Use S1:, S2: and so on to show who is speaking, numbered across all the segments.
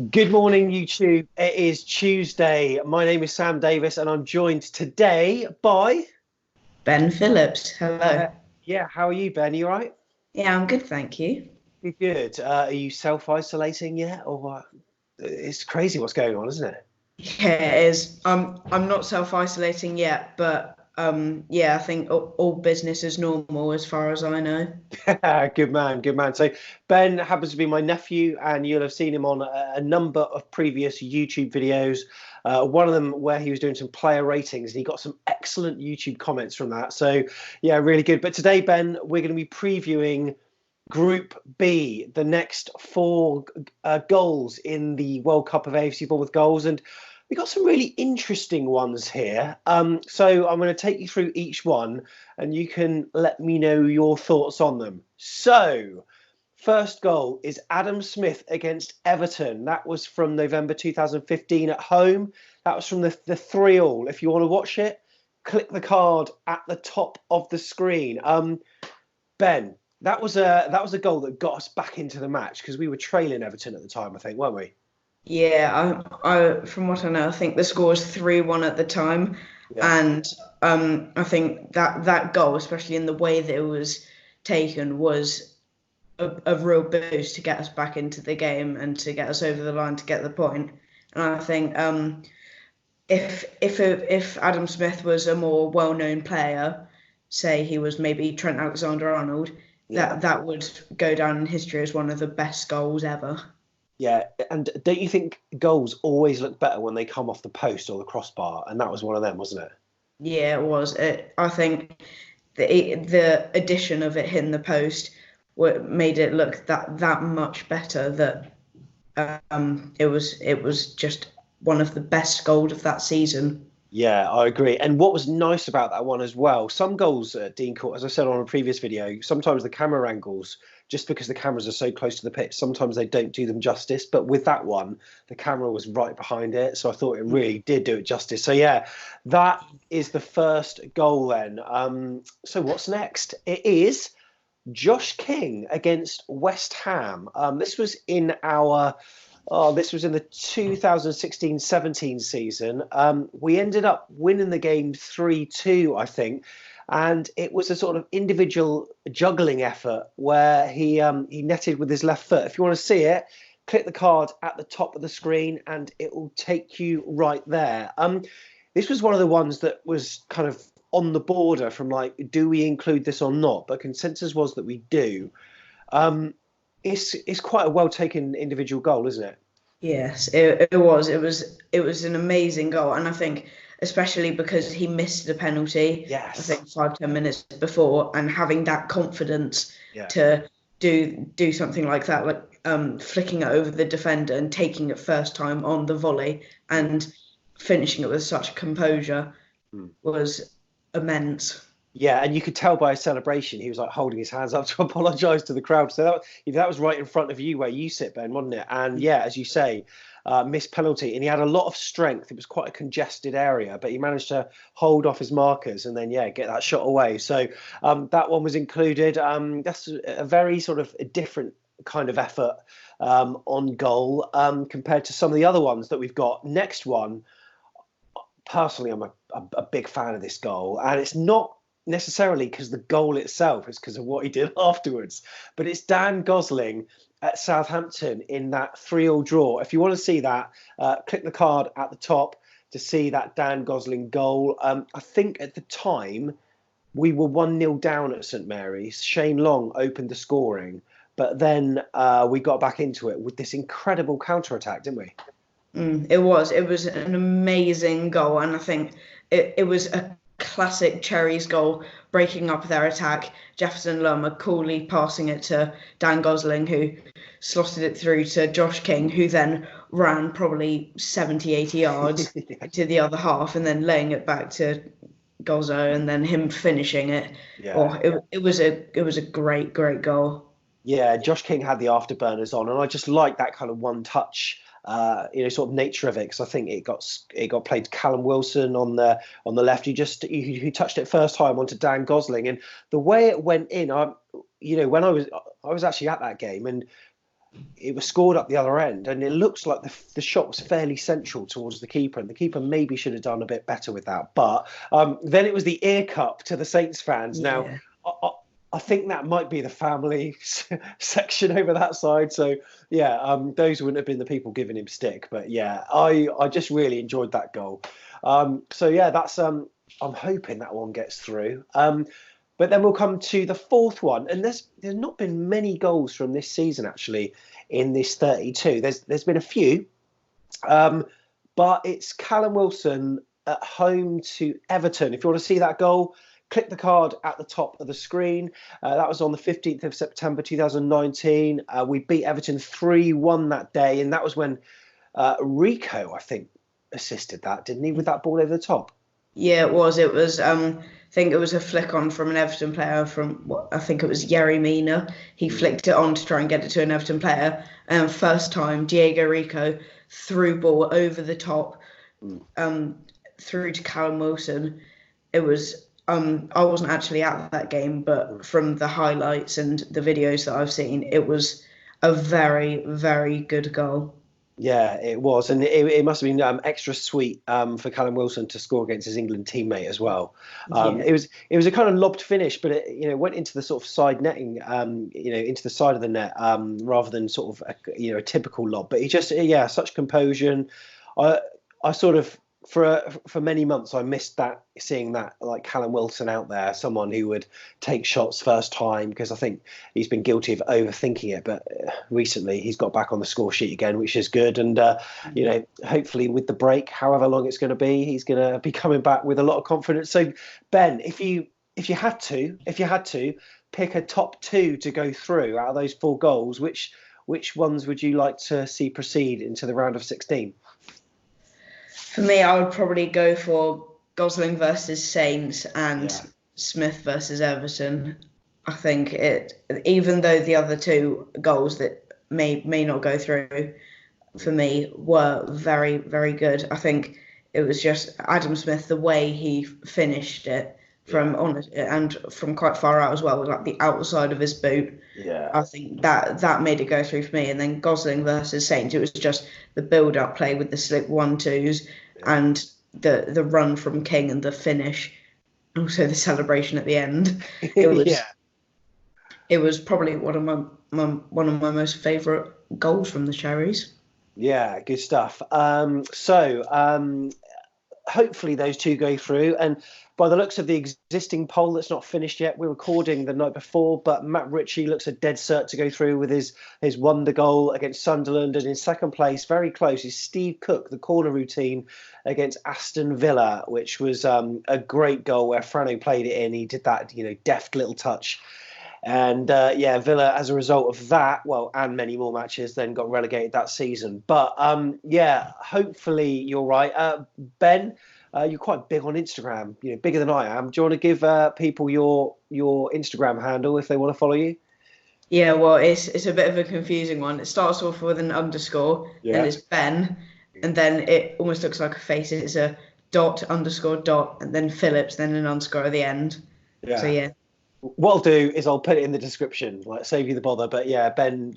S1: Good morning, YouTube. It is Tuesday. My name is Sam Davis, and I'm joined today by.
S2: Ben Phillips, hello.
S1: Yeah, how are you, Ben? You all right?
S2: Yeah, I'm good, thank you.
S1: Good, good. Are you self-isolating yet, or what? It's crazy what's going on, isn't
S2: Yeah, it is. I'm not self-isolating yet, but yeah, I think all business is normal as far as I know.
S1: it? Good man, good man. So Ben happens to be my nephew, and you'll have seen him on a number of previous YouTube videos. One of them where he was doing some player ratings, and he got some excellent YouTube comments from that. So yeah, really good. But today, Ben, we're going to be previewing Group B, the next four goals in the World Cup of AFC Bournemouth goals, and we got some really interesting ones here. So I'm going to take you through each one, and you can let me know your thoughts on them. So, first goal is Adam Smith against Everton. That was from November 2015 at home. That was from the 3-all. If you want to watch it, click the card at the top of the screen. Ben, that was a goal that got us back into the match because we were trailing Everton at the time, I think, weren't we?
S2: Yeah, I from what I know, I think the score was 3-1 at the time,
S1: Yeah.
S2: and I think that goal, especially in the way that it was taken, was a real boost to get us back into the game and to get us over the line to get the point. And I think if Adam Smith was a more well-known player, say he was maybe Trent Alexander-Arnold,
S1: Yeah.
S2: that would go down in history as one of the best goals ever.
S1: Yeah. And don't you think goals always look better when they come off the post or the crossbar? And that was one of them, wasn't it?
S2: Yeah, it was. I think the addition of it hitting the post made it look that much better. It was just one of the best goals of that season.
S1: Yeah, I agree. And what was nice about that one as well, some goals, Dean Court, as I said on a previous video, sometimes the camera angles, just because the cameras are so close to the pitch, sometimes they don't do them justice. But with that one, the camera was right behind it. So I thought it really did do it justice. So yeah, that is the first goal then. So what's next? It is Josh King against West Ham. This was in the 2016-17 season. We ended up winning the game 3-2, I think, and it was a sort of individual juggling effort where he netted with his left foot. If you want to see it, click the card at the top of the screen, and it will take you right there. This was one of the ones that was kind of on the border from like, do we include this or not? But consensus was that we do. Um, it's quite a well taken individual goal, isn't it?
S2: Yes, it was. It was an amazing goal, and I think especially because he missed the penalty, I
S1: Yes.
S2: think 5-10 minutes before, and having that confidence
S1: Yeah.
S2: to do something like that, like flicking it over the defender and taking it first time on the volley
S1: Mm.
S2: and finishing it with such composure
S1: Mm.
S2: was immense.
S1: Yeah, and you could tell by his celebration, he was like holding his hands up to apologise to the crowd. So that was right in front of you where you sit, Ben, wasn't it? And yeah, as you say, missed penalty, and he had a lot of strength. It was quite a congested area, but he managed to hold off his markers and then yeah, get that shot away. So that one was included. That's a very sort of a different kind of effort on goal compared to some of the other ones that we've got. Next one, personally, I'm a big fan of this goal, and it's not necessarily because the goal itself is because of what he did afterwards, but it's Dan Gosling at Southampton in that 3-all draw. If you want to see that, click the card at the top to see that Dan Gosling goal. I think at the time we were 1-0 down at St Mary's. Shane Long opened the scoring, but then we got back into it with this incredible counter attack, didn't we?
S2: It was an amazing goal, and I think it was a classic Cherries goal, breaking up their attack. Jefferson Lerma coolly passing it to Dan Gosling, who slotted it through to Josh King, who then ran probably 70, 80 yards to the other half, and then laying it back to Gozzo, and then him finishing it. Oh,
S1: Yeah.
S2: it was a great goal.
S1: Yeah, Josh King had the afterburners on, and I just like that kind of one touch, sort of nature of it. Because I think it got played to Callum Wilson on the left. He touched it first time onto Dan Gosling, and the way it went in, when I was actually at that game, and it was scored up the other end, and it looks like the shot was fairly central towards the keeper, and the keeper maybe should have done a bit better with that. But then it was the ear cup to the Saints fans.
S2: Yeah.
S1: Now, I think that might be the family section over that side. So, yeah, those wouldn't have been the people giving him stick. But, yeah, I just really enjoyed that goal. So, yeah, that's I'm hoping that one gets through. But then we'll come to the fourth one. And there's not been many goals from this season, actually, in this 32. There's been a few. But it's Callum Wilson at home to Everton. If you want to see that goal, click the card at the top of the screen. That was on the 15th of September 2019. We beat Everton 3-1 that day. And that was when Rico, I think, assisted that, didn't he, with that ball over the top?
S2: Yeah, it was. It was. I think it was a flick on from an Everton player I think it was Yerry Mina. He flicked it on to try and get it to an Everton player. First time, Diego Rico threw ball over the top, through to Callum Wilson. It was. I wasn't actually at that game, but from the highlights and the videos that I've seen, it was a very, very good goal.
S1: Yeah, it was, and it must have been extra sweet for Callum Wilson to score against his England teammate as well. It was a kind of lobbed finish, but it went into the sort of side netting, into the side of the net rather than sort of a typical lob. But he just such composure. I sort of for many months I missed seeing that, like Callum Wilson out there, someone who would take shots first time, because I think he's been guilty of overthinking it, but recently he's got back on the score sheet again, which is good. And hopefully with the break, however long it's going to be, he's going to be coming back with a lot of confidence. So Ben, if you had to pick a top two to go through out of those 4 goals, which ones would you like to see proceed into the round of 16?
S2: For me, I would probably go for Gosling versus Saints and Smith versus Everton. I think even though the other 2 goals that may not go through, for me, were very, very good. I think it was just Adam Smith, the way he finished it and from quite far out as well, with like the outside of his boot.
S1: Yeah,
S2: I think that made it go through for me. And then Gosling versus Saints, it was just the build-up play with the slick 1-2s and the run from King and the finish, also the celebration at the end. It was it was probably one of my most favourite goals from the Cherries.
S1: Yeah, good stuff. So hopefully those 2 go through. And by the looks of the existing poll that's not finished yet, we're recording the night before, but Matt Ritchie looks a dead cert to go through with his wonder goal against Sunderland. And in second place, very close, is Steve Cook, the corner routine against Aston Villa, which was a great goal where Frano played it in. He did that, deft little touch. And Villa, as a result of that, and many more matches, then got relegated that season. But hopefully you're right. Ben, you're quite big on Instagram, bigger than I am. Do you want to give people your Instagram handle if they want to follow you?
S2: Yeah, well, it's a bit of a confusing one. It starts off with an underscore, and it's Ben, and then it almost looks like a face. It's a dot, underscore, dot, and then Phillips, then an underscore at the end. Yeah. So, yeah.
S1: What I'll do is I'll put it in the description, save you the bother. But yeah, Ben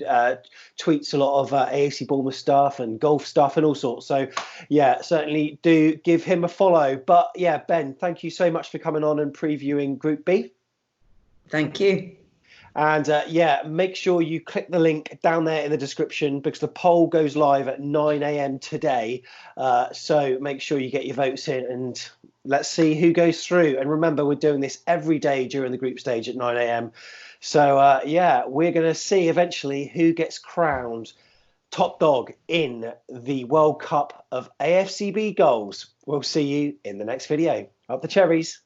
S1: tweets a lot of AFC Bournemouth stuff and golf stuff and all sorts. So yeah, certainly do give him a follow. But yeah, Ben, thank you so much for coming on and previewing Group B.
S2: Thank you.
S1: And make sure you click the link down there in the description, because the poll goes live at 9 a.m. today. So make sure you get your votes in and let's see who goes through. And remember, we're doing this every day during the group stage at 9 a.m. So, we're going to see eventually who gets crowned top dog in the World Cup of AFCB goals. We'll see you in the next video. Up the Cherries.